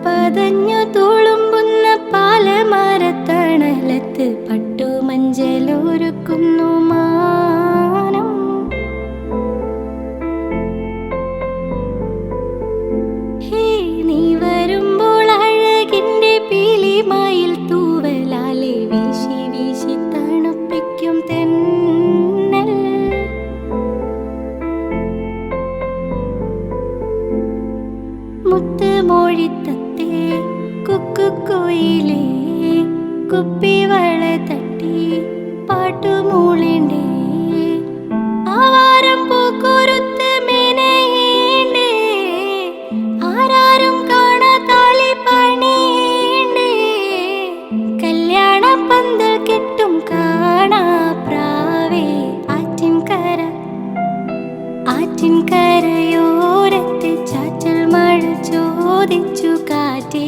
പതഞ്ഞു തുളുമ്പുന്ന പാലമരത്തണലത്ത് പട്ടുമഞ്ചലൊരുക്കുന്നു മാനം. ഹേ നീ വരുമ്പോൾ അഴകിൻ്റെ പീലിമയിൽ തൂവലാലെ വീശി വീശി തണുപ്പിക്കും തെന്നൽ. മുത്തുമൊഴിത്തത്തേ കുക്കുക്കുയിലേ കുപ്പിവള തട്ടി പാട്ടുമൂളേണ്ടേ. ആവാരം പൂക്കുരുത്ത് മെനയേണ്ടേ. ആരാരും കാണാ താലി പണിയേണ്ടേ. കല്യാണ പന്തൽ കെട്ടും കാണാ പ്രാവേ. ആറ്റിൻകരയോരത്ത് ചാറ്റൽ മഴ ചോദിച്ചു കാറ്റേ.